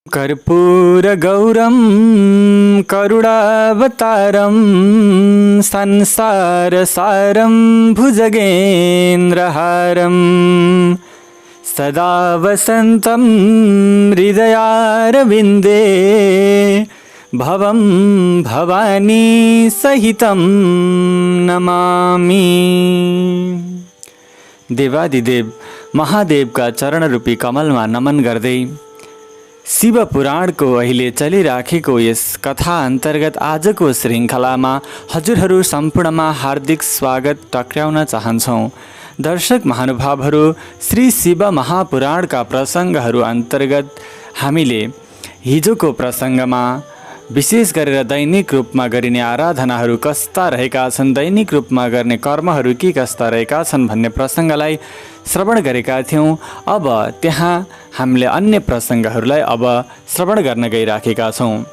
कर्पूरगौरं करुणावतारं संसारसारं भुजगेन्द्रहारं सदा वसन्तं हृदयारविन्दे भवं भवानी सहितं नमामि। देवादिदेव महादेव का चरण रूपी कमलमा नमन गर्दै शिव पुराणको अहिले चलिराखेको यस कथा अन्तर्गत आजको श्रृङ्खलामा हजुरहरू सम्पूर्णमा हार्दिक स्वागत टक्र्याउन चाहन्छौँ। दर्शक महानुभावहरू, श्री शिव महापुराणका प्रसङ्गहरू अन्तर्गत हामीले हिजोको प्रसङ्गमा विशेष गरेर दैनिक रूपमा गरिने आराधनाहरू कस्ता रहेका छन्, दैनिक रूपमा गर्ने कर्महरू के कस्ता रहेका छन् भन्ने प्रसङ्गलाई श्रवण गरेका थियौँ। अब त्यहाँ हामीले अन्य प्रसङ्गहरूलाई अब श्रवण गर्न गइराखेका छौँ।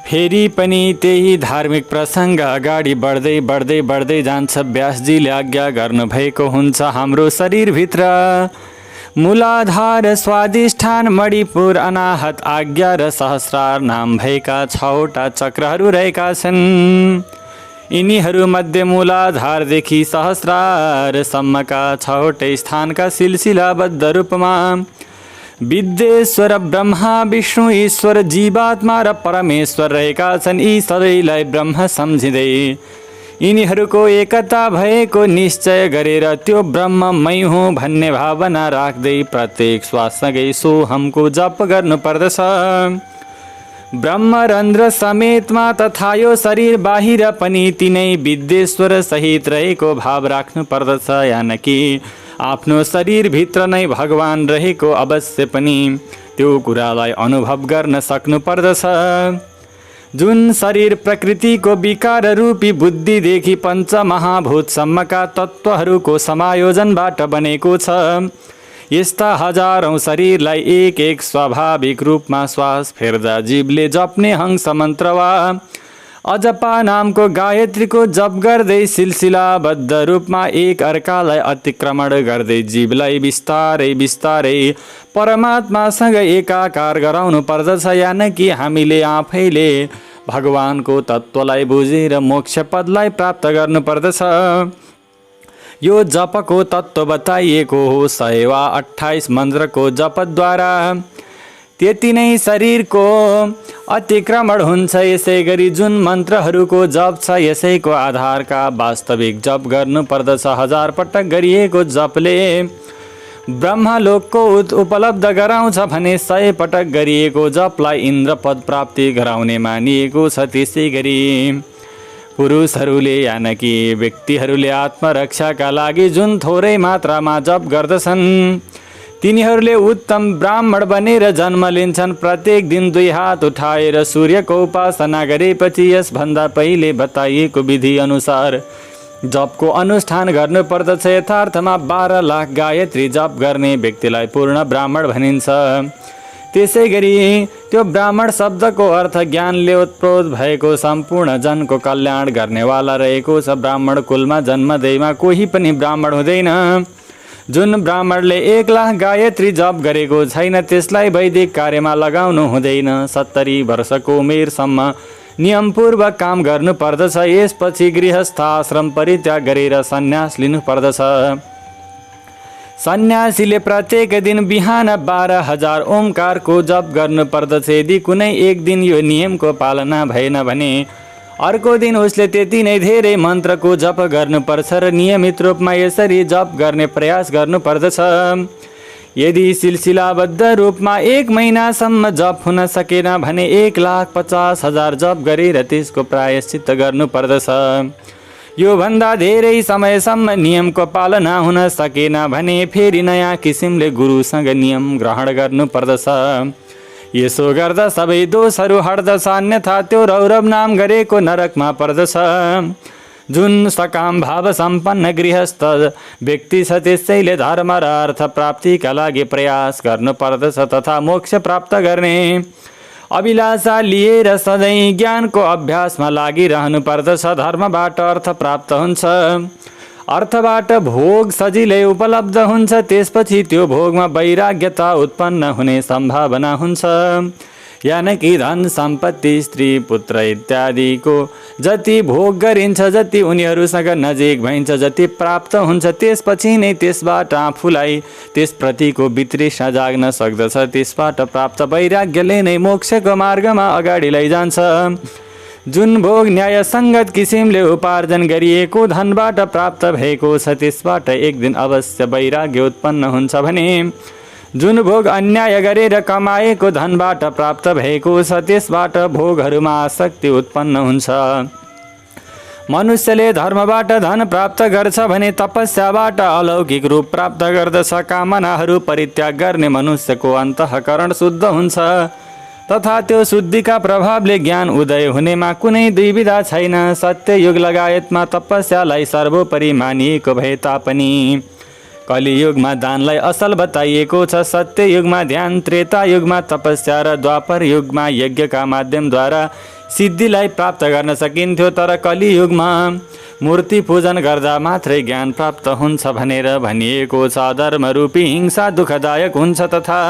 फेरि पनि त्यही धार्मिक प्रसङ्ग अगाडि बढ्दै बढ्दै बढ्दै जान्छ। व्यासजीले आज्ञा गर्नुभएको हुन्छ, हाम्रो शरीरभित्र मूलाधार, स्वादिष्ठान, मणिपुर, अनाहत, आज्ञा र सहस्रार नाम भएका 6वटा चक्रहरू रहेका छन्। यिनीहरूमध्ये मूलाधारदेखि सहस्रारसम्मका 6वटै स्थानका सिलसिलाबद्ध रूपमा विद्येश्वर, ब्रह्मा, विष्णु, ईश्वर, जीवात्मा र परमेश्वर रहेका छन्। यी सबैलाई ब्रह्म सम्झिँदै यिनीहरूको एकता भएको निश्चय गरेर त्यो ब्रह्म मै हुँ भन्ने भावना राख्दै प्रत्येक श्वाससँगै सोहमको जप गर्नुपर्दछ। ब्रह्मरन्ध्र समेतमा तथा यो शरीर बाहिर पनि तिनै विद्येश्वर सहित रहेको भाव राख्नु पर्दछ। यानि कि आफ्नो शरीरभित्र नै भगवान रहेको अवश्य पनि त्यो कुरालाई अनुभव गर्न सक्नु पर्दछ। जुन शरीर प्रकृतिको विकार रूपी बुद्धिदेखि पञ्चमहाभूतसम्मका तत्त्वहरूको समायोजनबाट बनेको छ। यस्ता हजारौं शरीरलाई एक एक स्वाभाविक रूपमा श्वास फेर्दा जीवले जप्ने हंस मन्त्र वा अजपा नामको गायत्रीको जप गर्दै सिलसिलाबद्ध रूपमा एक अर्कालाई अतिक्रमण गर्दै जीवलाई बिस्तारै बिस्तारै परमात्मासँग एकाकार गराउनु पर्दछ। यानि कि हामीले आफैले भगवानको तत्त्वलाई बुझेर मोक्ष पदलाई प्राप्त गर्नुपर्दछ। यो जपको तत्त्व बताइएको हो 100 वा 28 मन्त्रको जपद्वारा त्यति नै शरीरको अतिक्रमण हुन्छ। यसै गरी जुन मन्त्रहरूको जप छ यसैको आधारका वास्तविक जप गर्नुपर्दछ। 1000 पटक गरिएको जपले ब्रह्मलोकको उपलब्ध गराउँछ भने 100 पटक गरिएको जपलाई इन्द्रपद प्राप्ति गराउने मानिएको छ। त्यसै गरी पुरुषहरूले यानि कि व्यक्तिहरूले आत्मरक्षाका लागि जुन थोरै मात्रामा जप गर्दछन् तिनीहरूले उत्तम ब्राह्मण बनेर जन्म लिन्छन्। प्रत्येक दिन 2 हात उठाएर सूर्यको उपासना गरेपछि यसभन्दा पहिले बताइएको विधि अनुसार जपको अनुष्ठान गर्नुपर्दछ। यथार्थमा 12 लाख गायत्री जप गर्ने व्यक्तिलाई पूर्ण ब्राह्मण भनिन्छ। त्यसै गरी त्यो ब्राह्मण शब्दको अर्थ ज्ञानले उत्प्रोत भएको सम्पूर्ण जनको कल्याण गर्नेवाला रहेको छ। ब्राह्मण कुलमा जन्मदैमा कोही पनि ब्राह्मण हुँदैन। जुन ब्राह्मणले 1 लाख गायत्री जप गरेको छैन त्यसलाई वैदिक कार्यमा लगाउनु हुँदैन। 70 वर्षको उमेरसम्म नियमपूर्वक काम गर्नुपर्दछ। यसपछि गृहस्थ आश्रम परित्याग गरेर सन्यास लिनुपर्दछ। सन्यासीले प्रत्येक दिन बिहान 12,000 ओमकारको जप गर्नुपर्दछ। यदि कुनै एक दिन यो नियमको पालना भएन भने अर्को दिन उसले त्यति नै धेरै मन्त्रको जप गर्नुपर्छ र नियमित रूपमा यसरी जप गर्ने प्रयास गर्नुपर्दछ। यदि सिलसिलाबद्ध रूपमा 1 महिनासम्म जप हुन सकेन भने 1,50,000 जप गरेर त्यसको प्रायश्चित्त गर्नुपर्दछ। यो भन्दा धेरै समयसम्म नियमको पालना हुन सकेन भने फेरि नयाँ किसिमले गुरुसँग नियम ग्रहण गर्नुपर्दछ। यसो गर्दा सबै दोषहरू हट्दछ, अन्यथा त्यो रौरव नाम गरेको नरकमा पर्दछ। जुन सकाम भाव सम्पन्न गृहस्थ व्यक्ति छ त्यसैले धर्म र अर्थ प्राप्तिका लागि प्रयास गर्नुपर्दछ तथा मोक्ष प्राप्त गर्ने अभिलाषा लिएर सधैँ ज्ञानको अभ्यासमा लागिरहनु पर्दछ। धर्मबाट अर्थ प्राप्त हुन्छ। अर्थबाट भोग सजिलै उपलब्ध हुन्छ, त्यसपछि त्यो भोगमा वैराग्यता उत्पन्न हुने सम्भावना हुन्छ। यानकि धन सम्पत्ति स्त्री पुत्र इत्यादिको जति भोग गरिन्छ, जति उनीहरूसँग नजिक भइन्छ, जति प्राप्त हुन्छ, त्यसपछि नै त्यसबाट आफूलाई त्यसप्रतिको वितृष्णा जाग्न सक्दछ। त्यसबाट प्राप्त वैराग्यले नै मोक्षको मार्गमा अगाडि लैजान्छ। जुन भोग न्यायसङ्गत किसिमले उपार्जन गरिएको धनबाट प्राप्त भएको छ, त्यसबाट एक दिन अवश्य वैराग्य उत्पन्न हुन्छ भने जुन भोग अन्याय गरेर कमाएको धनबाट प्राप्त भएको छ, त्यसबाट भोगहरूमा आसक्ति उत्पन्न हुन्छ। मनुष्यले धर्मबाट धन प्राप्त गर्छ भने तपस्याबाट अलौकिक रूप प्राप्त गर्दछ। कामनाहरू परित्याग गर्ने मनुष्यको अन्तःकरण शुद्ध हुन्छ तथा त्यो शुद्धिका प्रभावले ज्ञान उदय हुनेमा कुनै दुविधा छैन। सत्ययुग लगायतमा तपस्यालाई सर्वोपरि मानिएको भए तापनि कलियुगमा दानलाई असल बताइएको छ। सत्ययुगमा ध्यान, त्रेतायुगमा तपस्या र द्वापर युगमा यज्ञका माध्यमद्वारा सिद्धिलाई प्राप्त गर्न सकिन्थ्यो। तर कलियुगमा मूर्ति पूजन गर्दा मात्रै ज्ञान प्राप्त हुन्छ भनेर भनिएको छ। धर्मरूपी हिंसा दुःखदायक हुन्छ तथा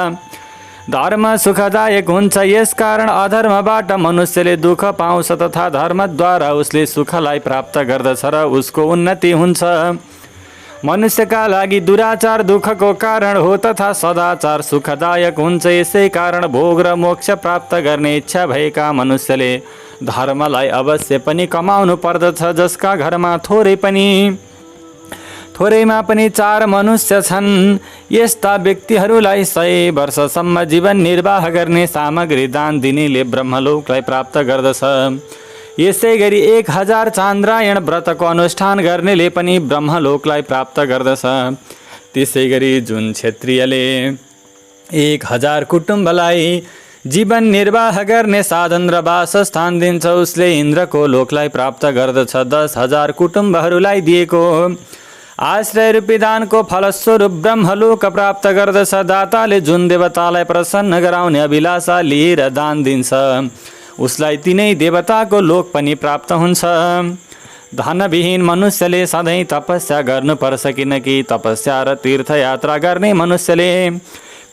धर्म सुखदायक हुन्छ। यसकारण अधर्मबाट मनुष्यले दुःख पाउँछ तथा धर्मद्वारा उसले सुखलाई प्राप्त गर्दछ र उसको उन्नति हुन्छ। मनुष्यका लागि दुराचार दुःखको कारण हो तथा सदाचार सुखदायक हुन्छ। यसै कारण भोग र मोक्ष प्राप्त गर्ने इच्छा भएका मनुष्यले धर्मलाई अवश्य पनि कमाउनु पर्दछ। जसका घरमा थोरैमा पनि 4 मनुष्य छन्, यस्ता व्यक्तिहरूलाई 100 वर्षसम्म जीवन निर्वाह गर्ने सामग्री दान दिनेले ब्रह्मलोकलाई प्राप्त गर्दछ। यसै गरी 1000 चान्द्रायण व्रतको अनुष्ठान गर्नेले पनि ब्रह्मलोकलाई प्राप्त गर्दछ। त्यसै गरी जुन क्षत्रियले 1000 कुटुम्बलाई जीवन निर्वाह गर्ने साधन र वासस्थान दिन्छ, उसले इन्द्रको लोकलाई प्राप्त गर्दछ। 10,000 कुटुम्बहरूलाई दिएको आश्रय रूपी दानको फलस्वरूप ब्रह्मलोक प्राप्त गर्दछ। दाताले जुन देवतालाई प्रसन्न गराउने अभिलाषा लिएर दान दिन्छ, उसलाई तिनै देवताको लोक पनि प्राप्त हुन्छ। धनविहीन मनुष्यले सधैँ तपस्या गर्नुपर्छ, किनकि तपस्या र तीर्थयात्रा गर्ने मनुष्यले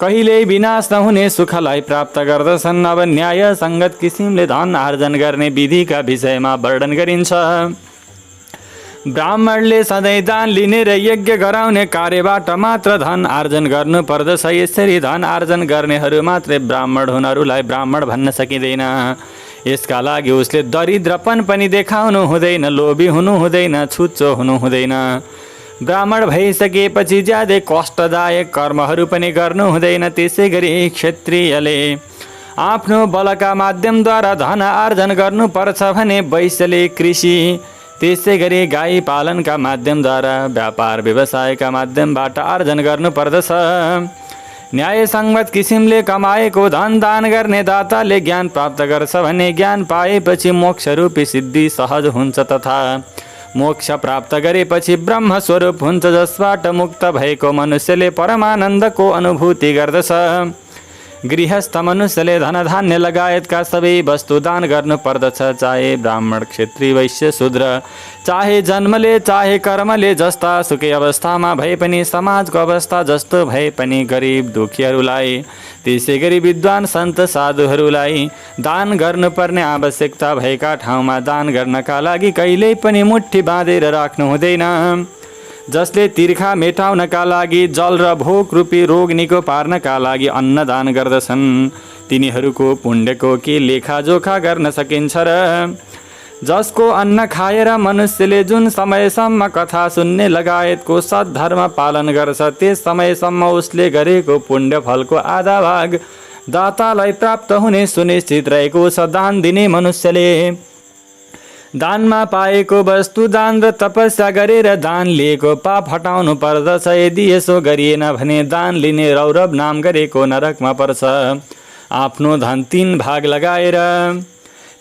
कहिल्यै विनाश नहुने सुखलाई प्राप्त गर्दछन्। अब न्याय सङ्गत किसिमले धन आर्जन गर्ने विधिका विषयमा वर्णन गरिन्छ। ब्राह्मणले सधैँ दान लिने र यज्ञ गराउने कार्यबाट मात्र धन आर्जन गर्नुपर्दछ। यसरी धन आर्जन गर्नेहरू मात्रै ब्राह्मण हुन्, अरूलाई ब्राह्मण भन्न सकिँदैन। यसका लागि उसले दरिद्रपन पनि देखाउनु हुँदैन, लोभी हुनु हुँदैन, छुच्चो हुनु हुँदैन। ब्राह्मण भइसकेपछि ज्यादै कष्टदायक कर्महरू पनि गर्नु हुँदैन। त्यसै गरी क्षत्रियले आफ्नो बलका माध्यमद्वारा धन आर्जन गर्नुपर्छ भने वैश्यले कृषि, त्यसै गरी गाई पालनका माध्यमद्वारा व्यापार व्यवसायका माध्यमबाट आर्जन गर्नुपर्दछ। न्यायसङ्गत किसिमले कमाएको धन दान गर्ने दाताले ज्ञान प्राप्त गर्छ भने ज्ञान पाएपछि मोक्षरूपी सिद्धि सहज हुन्छ तथा मोक्ष प्राप्त गरेपछि ब्रह्मस्वरूप हुन्छ, जसबाट मुक्त भएको मनुष्यले परमानन्दको अनुभूति गर्दछ। गृहस्थ मनुष्यले धनधान्य लगायतका सबै वस्तु दान गर्नुपर्दछ, चाहे ब्राह्मण, क्षत्रिय, वैश्य, शूद्र, चाहे जन्मले चाहे कर्मले, जस्ता सुकै अवस्थामा भए पनि, समाजको अवस्था जस्तो भए पनि गरिब दुखीहरूलाई, त्यसै गरी विद्वान सन्त साधुहरूलाई दान गर्नुपर्ने। आवश्यकता भएका ठाउँमा दान गर्नका लागि कहिल्यै पनि मुट्ठी बाँधेर राख्नु हुँदैन। जसले तिर्खा मेटाउनका लागि जल र भोक रूपी रोग निको पार्नका लागि अन्न दान गर्दछन्, तिनीहरूको पुण्यको के लेखाजोखा गर्न सकिन्छ र जसको अन्न खाएर मनुष्यले जुन समयसम्म कथा सुन्ने लगायतको सद्धर्म पालन गर्छ, त्यस समयसम्म उसले गरेको पुण्य फलको आधा भाग दातालाई प्राप्त हुने सुनिश्चित रहेको छ। दान दिने मनुष्यले दानमा पाएको वस्तु दान र तपस्या गरेर दान लिएको पाप हटाउनु पर्दछ। यदि यसो गरिएन भने दान लिने रौरव नाम गरेको नरकमा पर्छ। आफ्नो धन 3 भाग लगाएर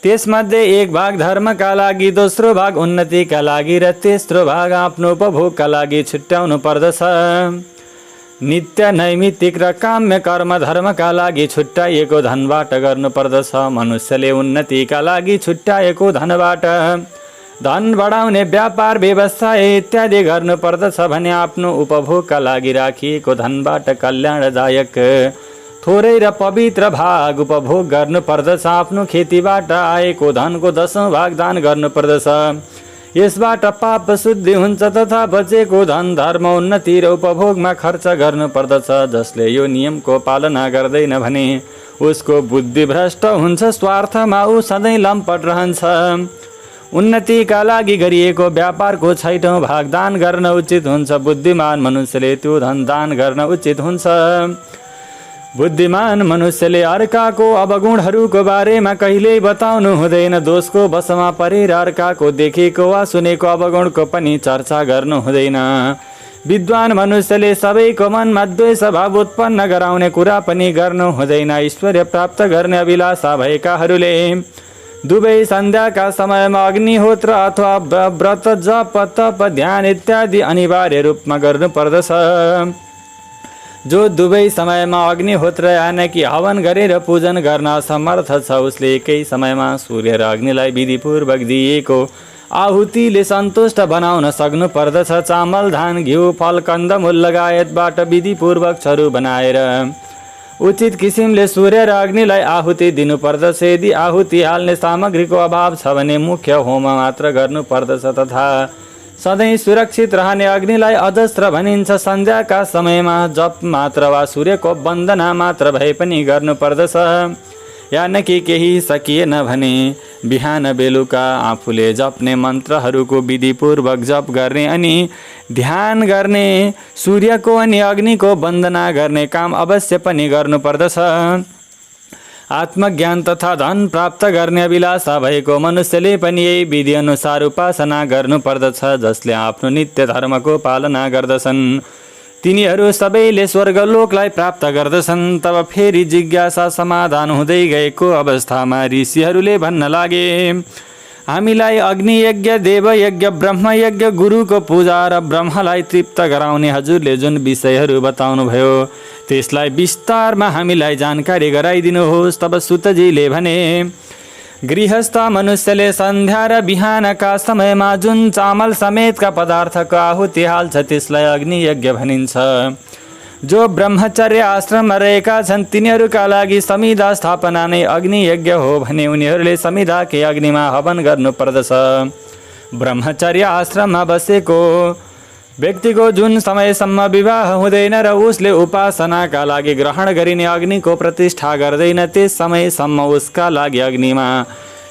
त्यसमध्ये 1 भाग धर्मका लागि, दोस्रो भाग उन्नतिका लागि र तेस्रो भाग आफ्नो उपभोगका लागि छुट्याउनु पर्दछ। नित्य नैमित्तिक र काम्य कर्म धर्मका लागि छुट्याइएको धनबाट गर्नुपर्दछ। मनुष्यले उन्नतिका लागि छुट्याएको धनबाट धन बढाउने व्यापार व्यवसाय इत्यादि गर्नुपर्दछ भने आफ्नो उपभोगका लागि राखिएको धनबाट कल्याणदायक थोरै र पवित्र भाग उपभोग गर्नुपर्दछ। आफ्नो खेतीबाट आएको धनको 10औं भाग दान गर्नुपर्दछ। यसबाट पाप शुद्धि हुन्छ तथा बचेको धन धर्म उन्नति र उपभोगमा खर्च गर्नुपर्दछ। जसले यो नियमको पालना गर्दैन भने उसको बुद्धि भ्रष्ट हुन्छ, स्वार्थमा ऊ सधैँ लम्पट रहन्छ। उन्नतिका लागि गरिएको व्यापारको 6औं भाग दान गर्न उचित हुन्छ। बुद्धिमान मनुष्यले त्यो धन दान गर्न उचित हुन्छ। बुद्धिमान मनुष्यले अर्काको अवगुणहरूको बारेमा कहिल्यै बताउनु हुँदैन। दोषको वशमा परेर अर्काको देखेको वा सुनेको अवगुणको पनि चर्चा गर्नु हुँदैन। विद्वान मनुष्यले सबैको मनमा द्वेष भाव उत्पन्न गराउने कुरा पनि गर्नु हुँदैन। ऐश्वर्य प्राप्त गर्ने अभिलाषा भएकाहरूले दुवै सन्ध्याका समयमा अग्निहोत्र अथवा व्रत जप तप ध्यान इत्यादि अनिवार्य रूपमा गर्नुपर्दछ। जो दुवै समयमा अग्निहोत्र यानि हवन गरेर पूजन गर्न असमर्थ छ उसले एकै समयमा सूर्य र अग्निलाई विधिपूर्वक दिएको आहुतिले सन्तुष्ट बनाउन सक्नु पर्दछ। चामल धान घिउ फल कन्दमूल लगायतबाट विधिपूर्वक चरु बनाएर उचित किसिमले सूर्य र अग्निलाई आहुति दिनुपर्दछ। यदि आहुति हाल्ने सामग्रीको अभाव छ भने मुख्य होम मात्र गर्नुपर्दछ तथा सधैँ सुरक्षित रहने अग्निलाई अजस्त्र भनिन्छ। सन्ध्याका समयमा जप मात्र वा सूर्यको वन्दना मात्र भए पनि गर्नुपर्दछ। यानि केही सकिएन भने बिहान बेलुका आफूले जप्ने मन्त्रहरूको विधिपूर्वक जप गर्ने अनि ध्यान गर्ने, सूर्यको अनि अग्निको वन्दना गर्ने काम अवश्य पनि गर्नुपर्दछ। आत्मज्ञान तथा धन प्राप्त गर्ने अभिलाषा भएको मनुष्यले पनि यही विधि अनुसार उपासना गर्नुपर्दछ। जसले आफ्नो नित्य धर्मको पालना गर्दछन् तिनीहरू सबैले स्वर्गलोकलाई प्राप्त गर्दछन्। तब फेरि जिज्ञासा समाधान हुँदै गएको अवस्थामा ऋषिहरूले भन्न लागे, हामीलाई अग्नियज्ञ देवयज्ञ ब्रह्मयज्ञ गुरुको पूजा र ब्रह्मलाई तृप्त गराउने हजुरले जुन विषयहरू बताउनुभयो त्यसलाई विस्तारमा हामीलाई जानकारी गराइदिनुहोस्। तब सुतजीले भने, गृहस्थ मनुष्यले सन्ध्या र बिहानका समयमा जुन चामल समेतका पदार्थको आहुति हाल्छ त्यसलाई अग्नियज्ञ भनिन्छ। जो ब्रह्मचर्य आश्रममा रहेका छन् तिनीहरूका लागि समिधा स्थापना नै अग्नियज्ञ हो भने उनीहरूले समिधाकै अग्निमा हवन गर्नुपर्दछ। ब्रह्मचर्य आश्रममा बसेको व्यक्तिको जुन समयसम्म विवाह हुँदैन र उसले उपासनाका लागि ग्रहण गरिने अग्निको प्रतिष्ठा गर्दैन त्यस समयसम्म उसका लागि अग्निमा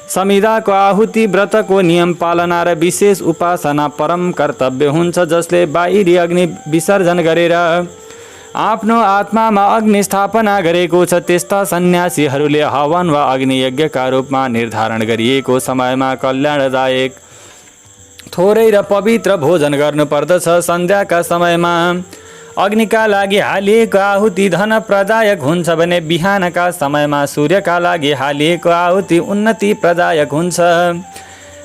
समिधाको आहुति व्रतको नियम पालना र विशेष उपासना परम कर्तव्य हुन्छ। जसले बाहिरी अग्नि विसर्जन गरेर आफ्नो आत्मामा अग्नि स्थापना गरेको छ त्यस्ता सन्यासीहरूले हवन वा अग्नियज्ञका रूपमा निर्धारण गरिएको समयमा कल्याणदायक थोरै र पवित्र भोजन गर्नुपर्दछ। सन्ध्याका समयमा अग्निका लागि हालिएको आहुति धन प्रदायक हुन्छ भने बिहानका समयमा सूर्यका लागि हालिएको आहुति उन्नति प्रदायक हुन्छ।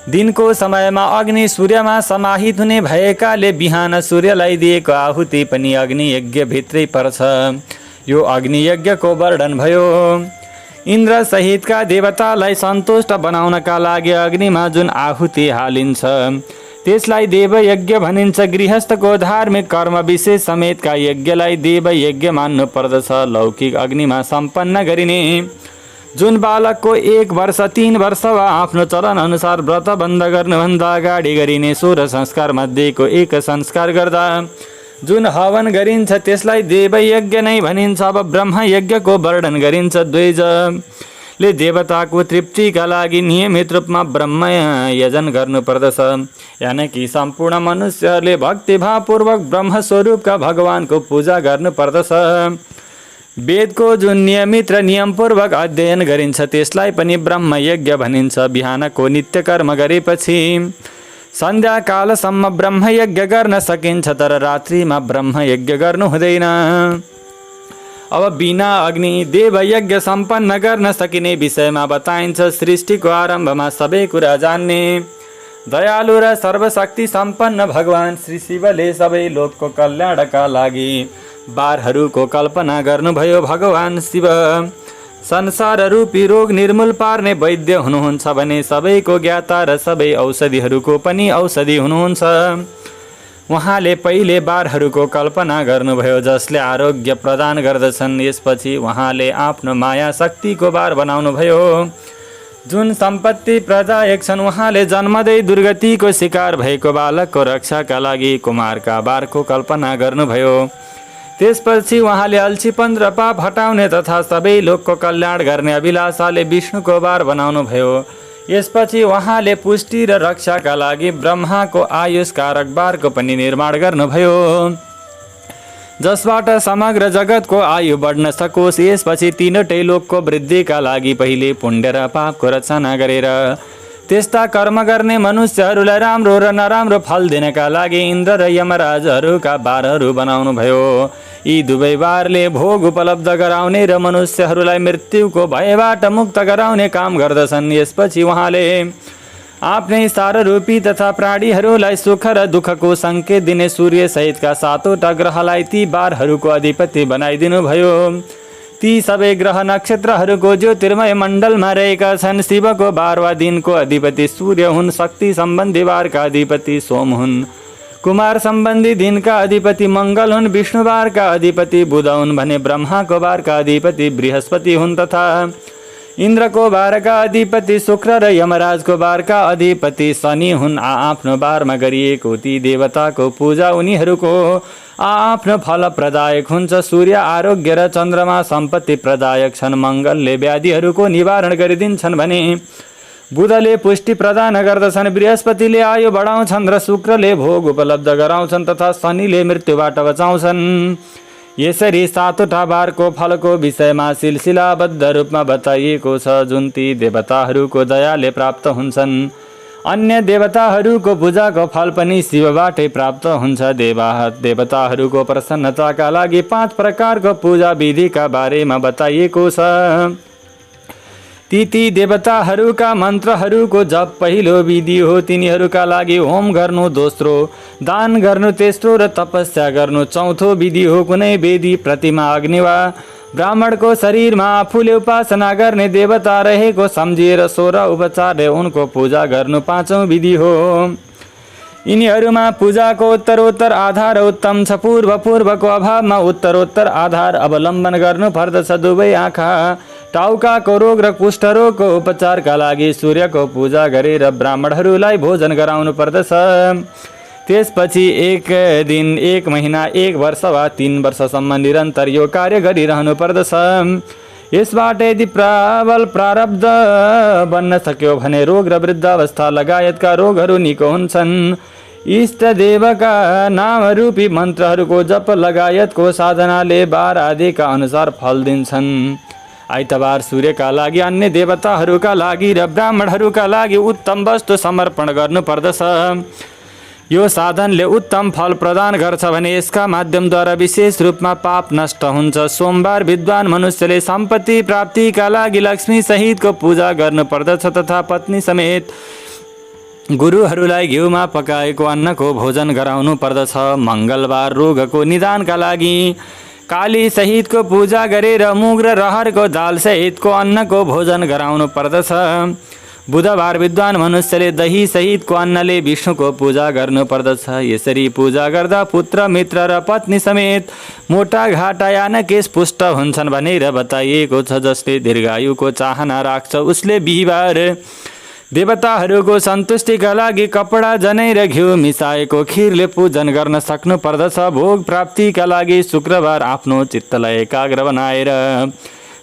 दिनको समयमा अग्नि सूर्यमा समाहित हुने भएकाले बिहान सूर्यलाई दिएको आहुति पनि अग्नियज्ञ भित्रै पर्छ। यो अग्नियज्ञको वर्णन भयो। इन्द्र सहितका देवतालाई सन्तुष्ट बनाउनका लागि अग्निमा जुन आहुति हालिन्छ त्यसलाई देवयज्ञ भनिन्छ। गृहस्थको धार्मिक कर्म विशेष समेतका यज्ञलाई देवयज्ञ मान्नु पर्दछ। लौकिक अग्निमा सम्पन्न गरिने जुन बालकको 1 वर्ष 3 वर्ष वा आफ्नो चलन अनुसार व्रत बन्द गर्नुभन्दा अगाडि गरिने 16 संस्कार मध्येको एक संस्कार गर्दा जुन हवन गरिन्छ त्यसलाई देवयज्ञ नै भनिन्छ। अब ब्रह्मयज्ञको वर्णन गरिन्छ। द्वैजले देवताको तृप्तिका लागि नियमित रूपमा ब्रह्म यजन गर्नुपर्दछ। यानि कि सम्पूर्ण मनुष्यहरूले भक्तिभावपूर्वक ब्रह्मस्वरूपका भगवानको पूजा गर्नुपर्दछ। वेदको जुन नियमित र नियमपूर्वक अध्ययन गरिन्छ त्यसलाई पनि ब्रह्मयज्ञ भनिन्छ। बिहानको नित्य कर्म गरेपछि सन्ध्याकालसम्म ब्रह्मयज्ञ गर्न सकिन्छ तर रात्रिमा ब्रह्मयज्ञ गर्नु हुँदैन। अब बिना अग्नि देवयज्ञ सम्पन्न गर्न सकिने विषयमा बताइन्छ। सृष्टिको आरम्भमा सबै कुरा जान्ने दयालु र सर्वशक्ति सम्पन्न भगवान श्री शिवले सबै लोकको कल्याणका लागि बारहरूको कल्पना गर्नुभयो। भगवान शिव संसार रूपी रोग निर्मूल पार्ने वैद्य हुनुहुन्छ भने सबैको ज्ञाता र सबै औषधिहरूको पनि औषधि हुनुहुन्छ। उहाँले पहिले बारहरूको कल्पना गर्नुभयो जसले आरोग्य प्रदान गर्दछन्। यसपछि उहाँले आफ्नो माया शक्तिको बार बनाउनुभयो जुन सम्पत्ति प्रदायक छन्। उहाँले जन्मदै दुर्गतिको शिकार भएको बालकको रक्षाका लागि कुमारका बारको कल्पना गर्नुभयो। त्यसपछि उहाँले अल्छीपन र पाप हटाउने तथा सबै लोकको कल्याण गर्ने अभिलाषाले विष्णुको बार बनाउनुभयो। यसपछि उहाँले पुष्टि र रक्षाका लागि ब्रह्माको आयुष कारक बारको पनि निर्माण गर्नुभयो जसबाट समग्र जगतको आयु बढ्न सकोस्। यसपछि तीनवटै लोकको वृद्धिका लागि पहिले पुण्य र पापको रचना गरेर त्यस्ता कर्म गर्ने मनुष्यहरूलाई राम्रो र नराम्रो फल दिनका लागि इन्द्र र यमराजहरूका बारहरू बनाउनुभयो। यी दुवै बारले भोग उपलब्ध गराउने र मनुष्यहरूलाई मृत्युको भयबाट मुक्त गराउने काम गर्दछन्। यसपछि उहाँले आफ्नै साररूपी तथा प्राणीहरूलाई सुख र दुःखको सङ्केत दिने सूर्य सहितका सातवटा ग्रहलाई ती बारहरूको अधिपति बनाइदिनु भयो। ती सबै ग्रह नक्षत्रहरूको ज्योतिर्मय मण्डलमा रहेका छन्। शिवको बार वा दिनको अधिपति सूर्य हुन्। शक्ति सम्बन्धी बारका अधिपति सोम हुन्। कुमार सम्बन्धी दिनका अधिपति मङ्गल हुन्। विष्णु बारका अधिपति बुध हुन् भने ब्रह्माको बारका अधिपति बृहस्पति हुन् तथा इन्द्रको बारका अधिपति शुक्र र यमराजको बारका अधिपति शनि हुन्। आफ्नो बारमा गरिएको ती देवताको पूजा उनीहरूको आफ्नो फल प्रदायक हुन्छ। सूर्य आरोग्य र चन्द्रमा सम्पत्ति प्रदायक छन्। मङ्गलले व्याधिहरूको निवारण गरिदिन्छन् भने बुधले पुष्टि प्रदान गर्दछन्। बृहस्पतिले आयु बढाउँछन् र शुक्रले भोग उपलब्ध गराउँछन् तथा शनिले मृत्युबाट बचाउँछन्। यसरी सातवटा बारको फलको विषयमा सिलसिलाबद्ध रूपमा बताइएको छ जुन ती देवताहरूको दयाले प्राप्त हुन्छन्। अन्य देवताहरूको पूजाको फल पनि शिवबाटै प्राप्त हुन्छ। देवताहरूको प्रसन्नताका लागि 5 प्रकारको पूजा विधिका बारेमा बताइएको छ। ती देवताहरूका मन्त्रहरूको जप पहिलो विधि हो। तिनीहरूका लागि होम गर्नु दोस्रो, दान गर्नु तेस्रो र तपस्या गर्नु चौथो विधि हो। कुनै वेदी प्रतिमा अग्नि वा ब्राह्मणको शरीरमा आफूले उपासना गर्ने देवता रहेको सम्झिएर 16 उपचारले उनको पूजा गर्नु पाँचौं विधि हो। यिनीहरूमा पूजाको उत्तरोत्तर आधार उत्तम छ। पूर्वको अभावमा उत्तरोत्तर आधार अवलम्बन गर्नु पर्दछ। दुवै आँखा टाउकाको रोग र कुष्ठरोगको उपचारका लागि सूर्यको पूजा गरेर ब्राह्मणहरूलाई भोजन गराउनु पर्दछ। त्यसपछि 1 दिन, 1 महिना, 1 वर्ष वा 3 वर्षसम्म निरन्तर यो कार्य गरिरहनु पर्दछ। यसबाट यदि प्रबल प्रारब्ध बन्न सक्यो भने रोग र वृद्धावस्था लगायतका रोगहरू निको हुन्छन्। इष्ट देवका नामरूपी मन्त्रहरूको जप लगायतको साधनाले बार आदिका अनुसार फल दिन्छन्। आइतबार सूर्यका लागि, अन्य देवताहरूका लागि र ब्राह्मणहरूका लागि उत्तम वस्तु समर्पण गर्नु पर्दछ। यो साधनले उत्तम फल प्रदान गर्छ भने यसका माध्यमद्वारा विशेष रूपमा पाप नष्ट हुन्छ। सोमबार विद्वान मनुष्यले सम्पत्ति प्राप्तिका लागि लक्ष्मी सहितको पूजा गर्नु पर्दछ तथा पत्नी समेत गुरुहरूलाई घिउमा पकाएको अन्नको भोजन गराउनु पर्दछ। मङ्गलबार रोगको निदानका लागि काली सहितको पूजा गरेर मुग र रहरको दाल सहितको अन्नको भोजन गराउनु पर्दछ। बुधबार विद्वान मनुष्यले दही सहितको अन्नले विष्णुको पूजा गर्नु पर्दछ। यसरी पूजा गर्दा पुत्र, मित्र र पत्नी समेत मोटा घाटा या केश पुष्ट हुन्छन् भनेर बताइएको छ। जसले दीर्घायुको चाहना राख्छ उसले बिहिबार देवताहरूको सन्तुष्टिका लागि कपडा, जनै र घिउ मिसाएको खिरले पूजन गर्न सक्नु पर्दछ। भोग प्राप्तिका लागि शुक्रबार आफ्नो चित्तलाई एकाग्र बनाएर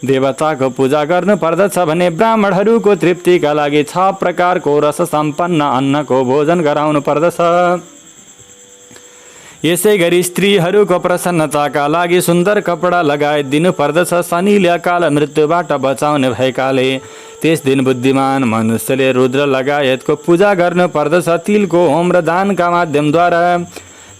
देवताको पूजा गर्नु पर्दछ भने ब्राह्मणहरूको तृप्तिका लागि 6 प्रकारको रस सम्पन्न अन्नको भोजन गराउनु पर्दछ। यसै गरी स्त्रीहरूको प्रसन्नताका लागि सुन्दर कपडा लगायत दिनु पर्दछ। शनिले अकाल मृत्युबाट बचाउने भएकाले त्यस दिन बुद्धिमान मनुष्यले रुद्र लगायतको पूजा गर्नु पर्दछ। तिलको होम र दानका माध्यमद्वारा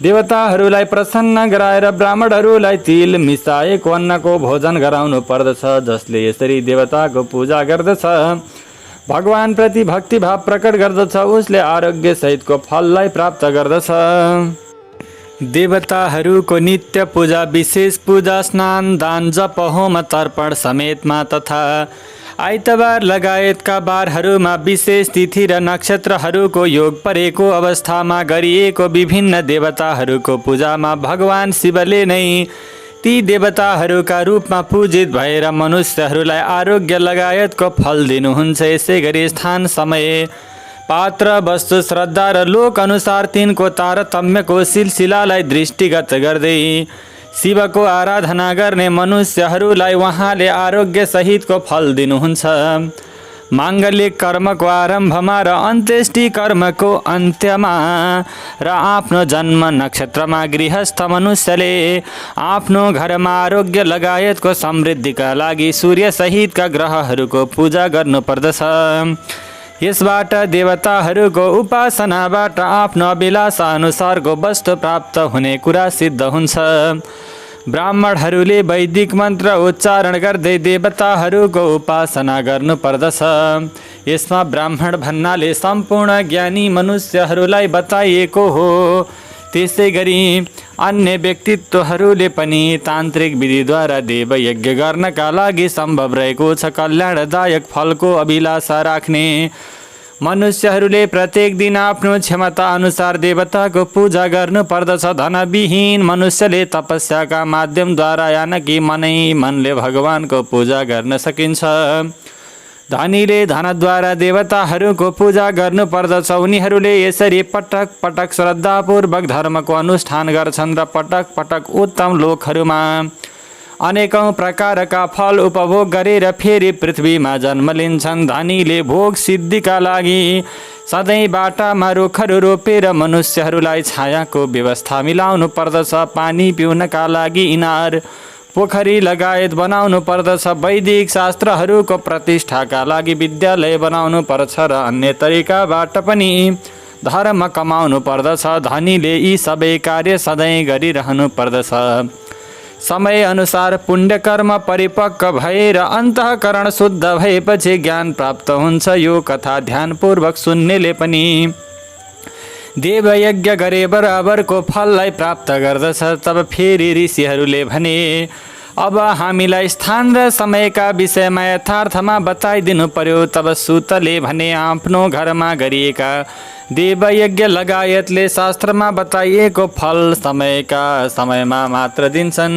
देवताहरूलाई प्रसन्न गराएर ब्राह्मणहरूलाई तिल मिसाएको अन्नको भोजन गराउनु पर्दछ। जसले यसरी देवताको पूजा गर्दछ भगवान प्रति भक्तिभाव प्रकट गर्दछ उसले आरोग्य सहितको फललाई प्राप्त गर्दछ। देवताहरूको नित्य पूजा, विशेष पूजा, स्नान, दान, जप, होम, तर्पण समेतमा तथा आइतबार लगायतका बारहरूमा विशेष तिथि र नक्षत्रहरूको योग परेको अवस्थामा गरिएको विभिन्न देवताहरूको पूजामा भगवान शिवले नै ती देवताहरूका रूपमा पूजित भएर मनुष्यहरूलाई आरोग्य लगायतको फल दिनुहुन्छ। यसै गरी स्थान, समय, पात्र, वस्तु, श्रद्धा र लोक अनुसार तिनको तारतम्यको सिलसिलालाई दृष्टिगत गर्दै शिवको आराधना गर्ने मनुष्यहरूलाई उहाँले आरोग्य सहितको फल दिनुहुन्छ। माङ्गलिक कर्मको आरम्भमा र अन्त्येष्टि कर्मको अन्त्यमा र आफ्नो जन्म नक्षत्रमा गृहस्थ मनुष्यले आफ्नो घरमा आरोग्य लगायतको समृद्धिका लागि सूर्य सहितका ग्रहहरूको पूजा गर्नुपर्दछ। यसबाट देवताहरूको उपासनाबाट आफ्नो अभिलाषा अनुसारको वस्तु प्राप्त हुने कुरा सिद्ध हुन्छ। ब्राह्मणहरूले वैदिक मन्त्र उच्चारण गर्दै देवताहरूको उपासना गर्नुपर्दछ। यसमा ब्राह्मण भन्नाले सम्पूर्ण ज्ञानी मनुष्यहरूलाई बताइएको हो। त्यसै गरी अन्य व्यक्तित्वहरूले पनि तान्त्रिक विधिद्वारा देवयज्ञ गर्नका लागि सम्भव रहेको छ। कल्याणदायक फलको अभिलाषा राख्ने मनुष्यहरूले प्रत्येक दिन आफ्नो क्षमता अनुसार देवताको पूजा गर्नुपर्दछ। धनविहीन मनुष्यले तपस्याका माध्यमद्वारा यानकि मनै मनले भगवानको पूजा गर्न सकिन्छ। धनीले धनद्वारा देवताहरूको पूजा गर्नुपर्दछ। उनीहरूले यसरी पटक पटक श्रद्धापूर्वक धर्मको अनुष्ठान गर्छन् र पटक पटक उत्तम लोकहरूमा अनेकौं प्रकारका फल उपभोग गरेर फेरि पृथ्वीमा जन्म लिन्छन्। धनीले भोग सिद्धिका लागि सधैँ बाटामा रुखहरू रोपेर मनुष्यहरूलाई छायाको व्यवस्था मिलाउनु पर्दछ। पानी पिउनका लागि इनार, पोखरी लगायत बनाउनु पर्दछ। वैदिक शास्त्रहरूको प्रतिष्ठाका लागि विद्यालय बनाउनु पर्छ र अन्य तरिकाबाट पनि धर्म कमाउनु पर्दछ। धनीले यी सबै कार्य सधैँ गरिरहनु पर्दछ। समय अनुसार पुण्यकर्म परिपक्व भएर अन्तःकरण शुद्ध भएपछि ज्ञान प्राप्त हुन्छ। यो कथा ध्यानपूर्वक सुन्नेले पनि देवयज्ञ गरे बराबरको फललाई प्राप्त गर्दछ। तब फेरि ऋषिहरूले भने, अब हामीलाई स्थान र समयका विषयमा यथार्थमा बताइदिनु पर्यो। तब सुतले भने, आफ्नो घरमा गरिएका देवयज्ञ लगायतले शास्त्रमा बताइएको फल समयका समयमा मात्र दिन्छन्।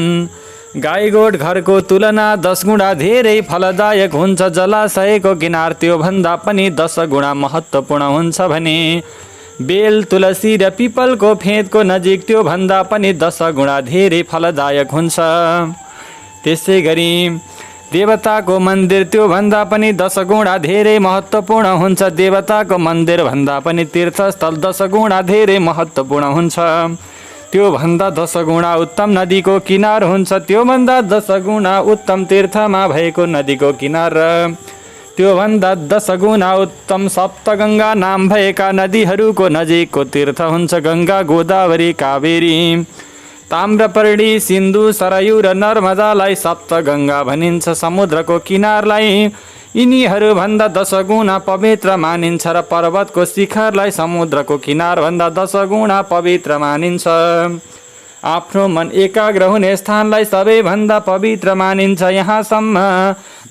गाईगोठ घरको तुलना 10 गुणा धेरै फलदायक हुन्छ। जलाशयको किनार त्योभन्दा पनि 10 गुणा महत्त्वपूर्ण हुन्छ भने बेल, तुलसी र पिपलको फेदको नजिक त्योभन्दा पनि 10 गुणा धेरै फलदायक हुन्छ। त्यसै गरी देवताको मन्दिर त्योभन्दा पनि 10 गुणा धेरै महत्त्वपूर्ण हुन्छ। देवताको मन्दिर भन्दा पनि तीर्थस्थल 10 गुणा धेरै महत्त्वपूर्ण हुन्छ। त्योभन्दा 10 गुणा उत्तम नदीको किनार हुन्छ। त्योभन्दा 10 गुणा उत्तम तीर्थमा भएको नदीको किनार र त्योभन्दा 10 गुणा उत्तम सप्तगङ्गा नाम भएका नदीहरूको नजिकको तीर्थ हुन्छ। गङ्गा, गोदावरी, कावेरी, ताम्रपर्णी, सिन्धु, सरयू र नर्मदालाई सप्तगङ्गा भनिन्छ। समुद्रको किनारलाई यिनीहरूभन्दा 10 गुणा पवित्र मानिन्छ र पर्वतको शिखरलाई समुद्रको किनारभन्दा 10 गुणा पवित्र मानिन्छ। आफ्नो मन एकाग्र हुने स्थानलाई सबैभन्दा पवित्र मानिन्छ। यहाँसम्म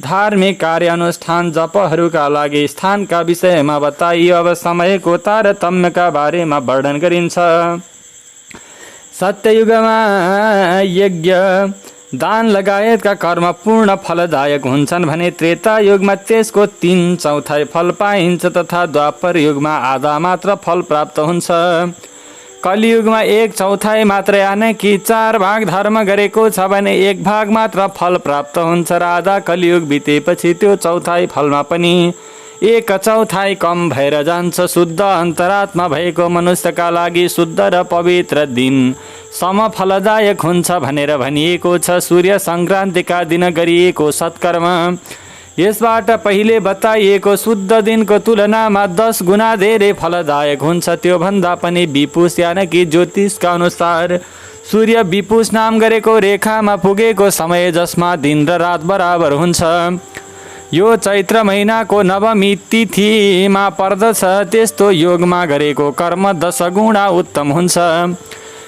धार्मिक कार्य अनुष्ठान जपहरूका लागि स्थानका विषयमा बताइयो। अब समयको तारतम्यका बारेमा वर्णन गरिन्छ। सत्ययुगमा यज्ञ, दान लगायतका कर्म पूर्ण फलदायक हुन्छन् भने त्रेता युगमा त्यसको 3/4 फल पाइन्छ तथा द्वापर युगमा आधा मात्र फल प्राप्त हुन्छ। कलियुगमा 1/4 मात्र यानकि 4 भाग धर्म गरेको छ भने 1 भाग मात्र फल प्राप्त हुन्छ र आधा कलियुग बितेपछि त्यो 1/4 फलमा पनि 1/4 कम भएर जान्छ। शुद्ध अन्तरात्मा भएको मनुष्यका लागि शुद्ध र पवित्र दिन समफलदायक हुन्छ भनेर भनिएको छ। सूर्य सङ्क्रान्तिका दिन गरिएको सत्कर्म यसबाट पहिले बताइएको शुद्ध दिनको तुलनामा 10 गुणा धेरै फलदायक हुन्छ। त्योभन्दा पनि विपुष यानकि ज्योतिषका अनुसार सूर्य विपुष नाम गरेको रेखामा पुगेको समय जसमा दिन र रात बराबर हुन्छ। यो चैत्र महिनाको नवमी तिथिमा पर्दछ। त्यस्तो योगमा गरेको कर्म 10 गुणा उत्तम हुन्छ।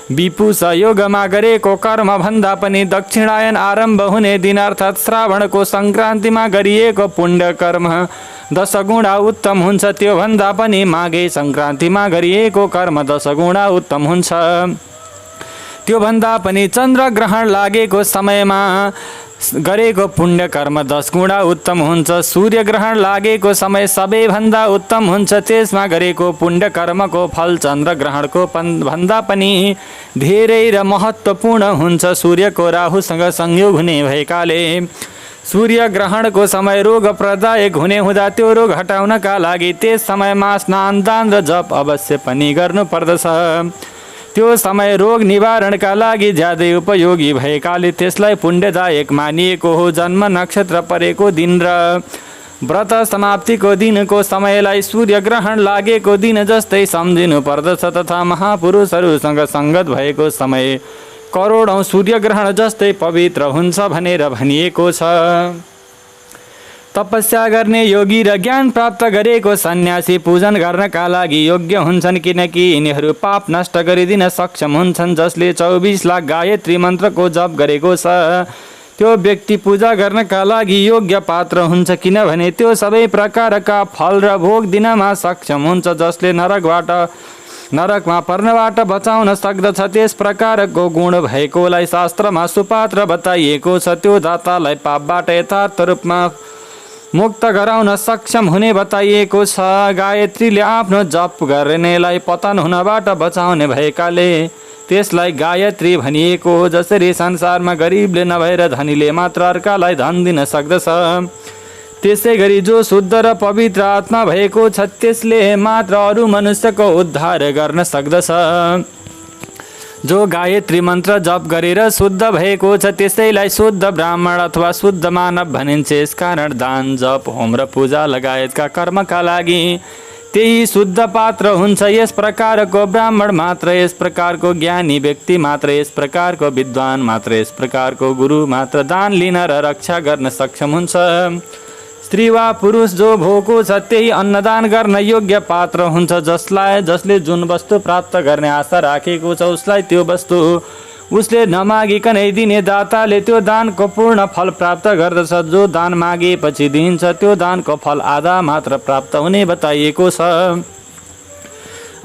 विपु सहयोगमा गरेको कर्म भन्दा पनि दक्षिणायन आरम्भ हुने दिन अर्थात् श्रावणको सङ्क्रान्तिमा गरिएको पुण्य कर्म 10 गुणा उत्तम हुन्छ। त्यो भन्दा पनि माघे सङ्क्रान्तिमा गरिएको कर्म 10 गुणा उत्तम हुन्छ। त्यो भन्दा पनि चन्द्र ग्रहण लागेको समयमा गरेको पुण्य कर्म 10 गुणा उत्तम हुन्छ। सूर्य ग्रहण लागेको समय सबैभन्दा उत्तम हुन्छ। त्यसमा गरेको पुण्य कर्मको फल चन्द्र ग्रहणको भन्दा पनि धेरै र महत्त्वपूर्ण हुन्छ। सूर्यको राहुसँग संयोग हुने भएकाले सूर्य ग्रहणको समय रोगप्रदायक हुने हुँदा त्यो रोग हटाउनका लागि त्यस समयमा स्नान दान र जप अवश्य पनि गर्नुपर्दछ। त्यो समय रोग निवारणका लागि ज्यादै उपयोगी भएकाले त्यसलाई पुण्यदायक मानिएको हो। जन्म नक्षत्र परेको दिन र व्रत समाप्तिको दिनको समयलाई सूर्य ग्रहण लागेको दिन जस्तै सम्झिनु पर्दछ तथा महापुरुषहरूसँग सङ्गत भएको समय करोडौँ सूर्य ग्रहण जस्तै पवित्र हुन्छ भनेर भनिएको छ। तपस्या गर्ने योगी र ज्ञान प्राप्त गरेको सन्यासी पूजन गर्नका लागि योग्य हुन्छन् किनकि यिनीहरू पाप नष्ट गरिदिन सक्षम हुन्छन्। जसले 24 लाख गायत्री मन्त्रको जप गरेको छ त्यो व्यक्ति पूजा गर्नका लागि योग्य पात्र हुन्छ किनभने त्यो सबै प्रकारका फल र भोग दिनमा सक्षम हुन्छ। जसले नरकमा पर्नबाट बचाउन सक्दछ त्यस प्रकारको गुण भएकोलाई शास्त्रमा सुपात्र बताइएको छ। त्यो दातालाई पापबाट यथार्थ रूपमा मुक्त गराउन सक्षम हुने बताइएको छ। गायत्रीले आफ्नो जप गर्नेलाई पतन हुनबाट बचाउने भएकाले त्यसलाई गायत्री भनिएको हो। जसरी संसारमा गरिबले नभएर धनीले मात्र अर्कालाई धन दिन सक्दछ त्यसै गरी जो शुद्ध र पवित्र आत्मा भएको छ त्यसले मात्र अरू मनुष्यको उद्धार गर्न सक्दछ। जो गायत्री मन्त्र जप गरेर शुद्ध भएको छ त्यसैलाई शुद्ध ब्राह्मण अथवा शुद्ध मानव भनिन्छ। यसकारण दान जप होम र पूजा लगायतका कर्मका लागि त्यही शुद्ध पात्र हुन्छ। यस प्रकारको ब्राह्मण मात्र, यस प्रकारको ज्ञानी व्यक्ति मात्र, यस प्रकारको विद्वान मात्र, यस प्रकारको गुरु मात्र दान लिन र रक्षा गर्न सक्षम हुन्छ। स्त्री वा पुरुष जो भोको छ त्यही अन्नदान गर्न योग्य पात्र हुन्छ। जसले जुन वस्तु प्राप्त गर्ने आशा राखेको छ उसलाई त्यो वस्तु उसले नमागिकनै दिने दाताले त्यो दानको पूर्ण फल प्राप्त गर्दछ। जो दान मागेपछि दिन्छ त्यो दानको फल आधा मात्र प्राप्त हुने बताइएको छ।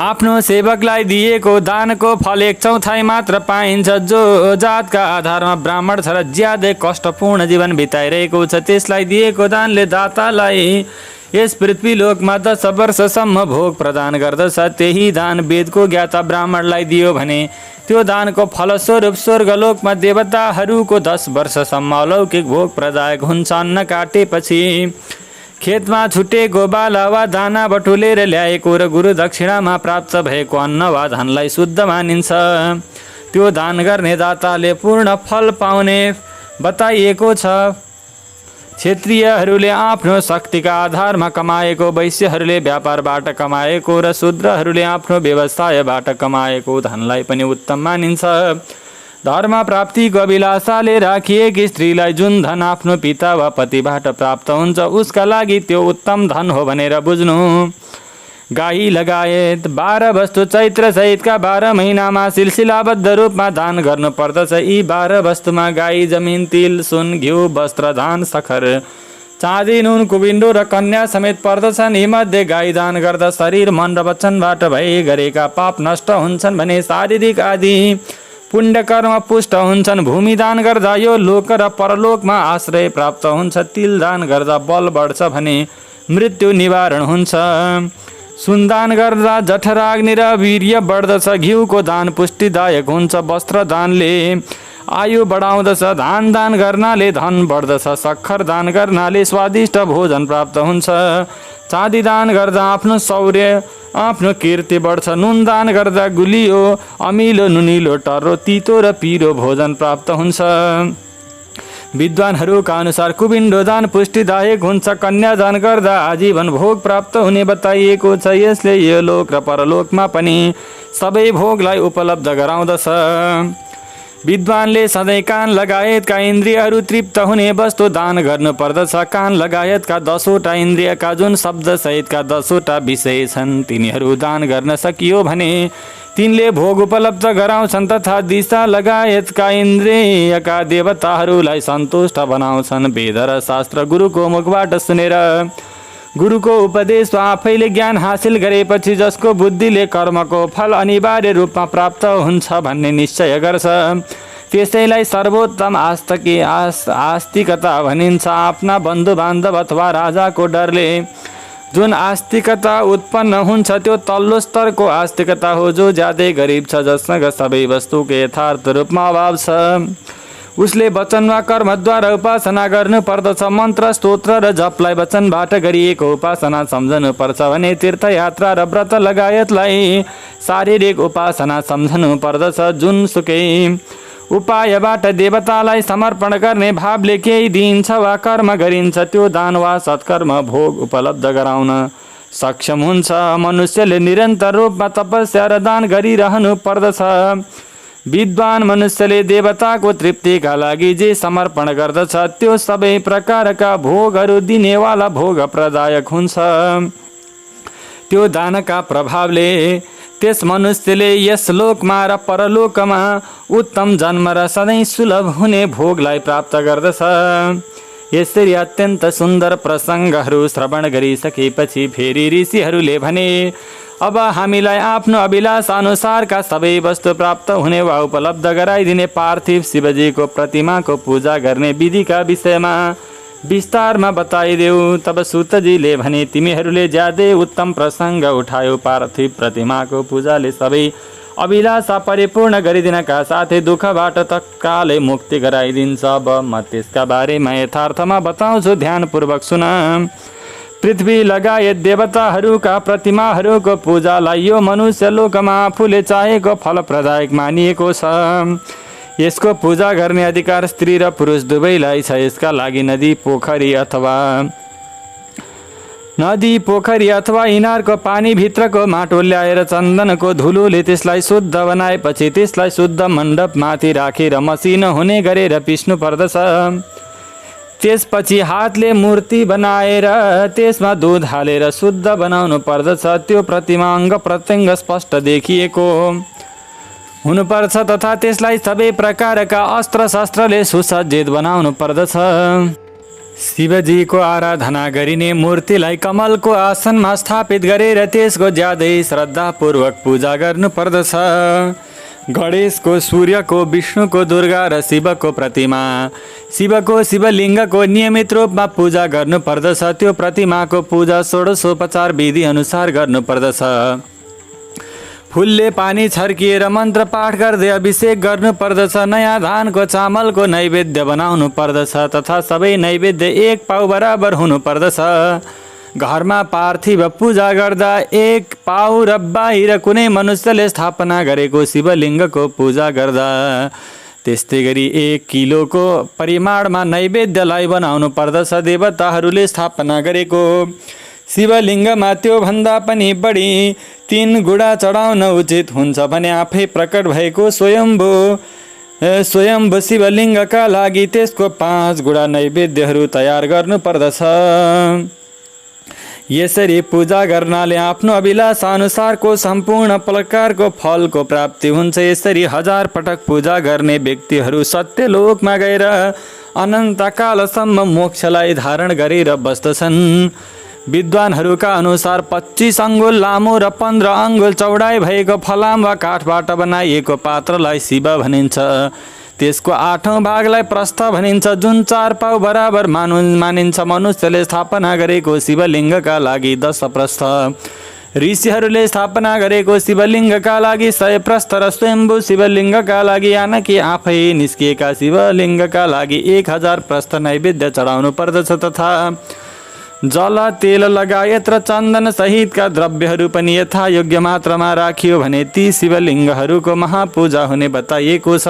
आफ्नो सेवकलाई दिएको दानको फल 1/4 मात्र पाइन्छ। जो जातका आधारमा ब्राह्मण छ र ज्यादै कष्टपूर्ण जीवन बिताइरहेको छ त्यसलाई दिएको दानले दातालाई यस पृथ्वीलोकमा 10 वर्षसम्म भोग प्रदान गर्दछ। त्यही दान वेदको ज्ञाता ब्राह्मणलाई दियो भने त्यो दानको फलस्वरूप स्वर्गलोकमा देवताहरूको 10 वर्षसम्म अलौकिक भोग प्रदायक हुन्छ। अन्न काटेपछि खेतमा छुटेको बाला वा दाना बटुलेर ल्याएको र गुरु दक्षिणामा प्राप्त भएको अन्न वा धनलाई शुद्ध मानिन्छ। त्यो दान गर्ने दाताले पूर्ण फल पाउने बताइएको छ। क्षेत्रीयहरूले आफ्नो शक्तिका आधारमा कमाएको, वैश्यहरूले व्यापारबाट कमाएको र शूद्रहरूले आफ्नो व्यवसायबाट कमाएको धनलाई पनि उत्तम मानिन्छ। धर्म प्राप्तिको अभिलाषाले राखिएकी स्त्रीलाई जुन धन आफ्नो पिता वा पतिबाट प्राप्त हुन्छ उसका लागि त्यो उत्तम धन हो भनेर बुझ्नु। गाई लगायत 12 वस्तु चैत्र सहितका 12 महिनामा सिलसिलाबद्ध रूपमा दान गर्नुपर्दछ। यी 12 वस्तुमा गाई, जमिन, तिल, सुन, घिउ, वस्त्र, धान, सखर, चाँदी, नुन, कुबिन्डो र कन्या समेत पर्दछन्। यीमध्ये गाई दान गर्दा शरीर, मन र वचनबाट भए गरेका पाप नष्ट हुन्छन् भने शारीरिक आदि पुण्य कर्म पुष्ट हुन्छन्। भूमि दान गर्दा यो लोक र परलोकमा आश्रय प्राप्त हुन्छ। तिल दान गर्दा बल बढ्छ भने मृत्यु निवारण हुन्छ। सुनदान गर्दा जठराग्नि र वीर्य बढ्दछ। घिउको दान पुष्टिदायक हुन्छ। वस्त्र दानले आयु बढाउँदछ। धान दान गर्नाले धन बढ्दछ। सक्खर दान गर्नाले स्वादिष्ट भोजन प्राप्त हुन्छ। चाँदी दान गर्दा आफ्नो शौर्य, आफ्नो कीर्ति बढ्छ। नुन दान गर्दा गुलियो, अमिलो, नुनिलो, टर्रो, तितो र पिरो भोजन प्राप्त हुन्छ। विद्वानहरूका अनुसार कुबिन्डो दान पुष्टिदायक हुन्छ। कन्या दान गर्दा आजीवन भोग प्राप्त हुने बताइएको छ। यसले यो लोक र परलोकमा पनि सबै भोगलाई उपलब्ध गराउँदछ। विद्वानले सधैँ कान लगायतका इन्द्रियहरू तृप्त हुने वस्तु दान गर्नुपर्दछ। कान लगायतका 10वटा इन्द्रियका जुन शब्दसहितका 10वटा विषय छन् तिनीहरू दान गर्न सकियो भने तिनले भोग उपलब्ध गराउँछन् तथा दिशा लगायतका इन्द्रियका देवताहरूलाई सन्तुष्ट बनाउँछन्। वेद र शास्त्र गुरुको मुखबाट सुनेर गुरुको उपदेश वा आफैले ज्ञान हासिल गरेपछि जसको बुद्धिले कर्मको फल अनिवार्य रूपमा प्राप्त हुन्छ भन्ने निश्चय गर्छ त्यसैलाई सर्वोत्तम आस्तिकता भनिन्छ। आफ्ना बन्धु बान्धव अथवा राजाको डरले जुन आस्तिकता उत्पन्न हुन्छ त्यो तल्लो स्तरको आस्तिकता हो। जो ज्यादै गरिब छ, जससँग सबै वस्तुको यथार्थ रूपमा अभाव छ, उसले वचन वा कर्मद्वारा उपासना गर्नुपर्दछ। मन्त्र स्तोत्र र जपलाई वचनबाट गरिएको उपासना सम्झनुपर्छ भने तीर्थयात्रा र व्रत लगायतलाई शारीरिक उपासना सम्झनु पर्दछ। जुनसुकै उपायबाट देवतालाई समर्पण गर्ने भावले केही दिइन्छ वा कर्म गरिन्छ त्यो दान वा सत्कर्म भोग उपलब्ध गराउन सक्षम हुन्छ। मनुष्यले निरन्तर रूपमा तपस्या र दान गरिरहनु पर्दछ। विद्वान मनुष्यले देवताको तृप्तिका लागि जे समर्पण गर्दछ त्यो सबै प्रकारका भोगहरू दिनेवाला भोग प्रदायक हुन्छ। त्यो दानका प्रभावले त्यस मनुष्यले यस लोकमा र परलोकमा उत्तम जन्म र सधैँ सुलभ हुने भोगलाई प्राप्त गर्दछ। यसरी अत्यन्त सुन्दर प्रसङ्गहरू श्रवण गरिसकेपछि फेरि ऋषिहरूले भने, अब हामीलाई आफ्नो अभिलाष अनुसारका सबै वस्तु प्राप्त हुने वा उपलब्ध गराइदिने पार्थिव शिवजीको प्रतिमाको पूजा गर्ने विधिका विषयमा विस्तारमा बताइदेऊ। तब सूतजीले भने, तिमीहरूले ज्यादै उत्तम प्रसङ्ग उठायो। पार्थिव प्रतिमाको पूजाले सबै अभिलाषा परिपूर्ण गरिदिनका साथै दुःखबाट तत्कालै मुक्ति गराइदिन्छ। अब म त्यसका बारेमा यथार्थमा बताउँछु, ध्यानपूर्वक सुन। पृथ्वी लगायत देवताहरूका प्रतिमाहरूको पूजालाई यो मनुष्य लोकमा आफूले चाहेको फलप्रदायक मानिएको छ। यसको पूजा गर्ने अधिकार स्त्री र पुरुष दुवैलाई छ। यसका लागि नदी पोखरी अथवा इनारको पानीभित्रको माटो ल्याएर चन्दनको धुलोले त्यसलाई शुद्ध बनाएपछि त्यसलाई शुद्ध मण्डपमाथि राखेर मसिनो हुने गरेर पिस्नु पर्दछ। त्यसपछि हातले मूर्ति बनाएर त्यसमा दूध हालेर शुद्ध बनाउनु पर्दछ। त्यो प्रतिमा अङ्ग प्रत्यङ्ग स्पष्ट देखिएको हुनुपर्छ तथा त्यसलाई सबै प्रकारका अस्त्र शस्त्रले सुसज्जित बनाउनु पर्दछ। शिवजीको आराधना गरिने मूर्तिलाई कमलको आसनमा स्थापित गरेर त्यसको ज्यादै श्रद्धापूर्वक पूजा गर्नु पर्दछ। गणेशको, सूर्यको, विष्णुको, दुर्गा र शिवको प्रतिमा, शिवको शिवलिङ्गको नियमित रूपमा पूजा गर्नु पर्दछ। त्यो प्रतिमाको पूजा षोडशोपचार विधि अनुसार गर्नु पर्दछ। फुलले पानी छर्किएर मन्त्र पाठ गर्दै अभिषेक गर्नु पर्दछ। नयाँ धानको चामलको नैवेद्य बनाउनु पर्दछ तथा सबै नैवेद्य 1 पाउ बराबर हुनु पर्दछ। घरमा पार्थिव पूजा गर्दा 1 पाउ र बाहिर कुनै मनुष्यले स्थापना गरेको शिवलिङ्गको पूजा गर्दा त्यस्तै गरी 1 किलोको परिमाणमा नैवेद्यलाई बनाउनु पर्दछ। देवताहरूले स्थापना गरेको शिवलिङ्गमा त्योभन्दा पनि बढी 3 गुडा चढाउन उचित हुन्छ भने आफै प्रकट भएको स्वयम्भू शिवलिङ्गका लागि त्यसको 5 गुडा नैवेद्यहरू तयार गर्नु पर्दछ। यसरी पूजा गर्नाले आफ्नो अभिलाषा अनुसारको सम्पूर्ण प्रकारको फलको प्राप्ति हुन्छ। यसरी 1000 पटक पूजा गर्ने व्यक्तिहरू सत्यलोकमा गएर अनन्तकालसम्म मोक्षलाई धारण गरेर बस्दछन्। विद्वानहरूका अनुसार 25 अङ्गुल लामो र 15 अङ्गुल चौडाइ भएको फलाम वा काठबाट बनाइएको पात्रलाई शिव भनिन्छ। त्यसको 8औं भागलाई प्रस्थ भनिन्छ, जुन 4 पाउ बराबर मानिन्छ। मनुष्यले स्थापना गरेको शिवलिङ्गका लागि 10 प्रस्थ, ऋषिहरूले स्थापना गरेको शिवलिङ्गका लागि 100 प्रस्थ र स्वयम्भू शिवलिङ्गका लागि यानकि आफै निस्किएका शिवलिङ्गका लागि 1000 प्रस्थ नैवेद्य चढाउनु पर्दछ तथा जल, तेल लगायत र चन्दन सहितका द्रव्यहरू पनि यथा योग्य मात्रामा राखियो भने ती शिवलिङ्गहरूको महापूजा हुने बताइएको छ।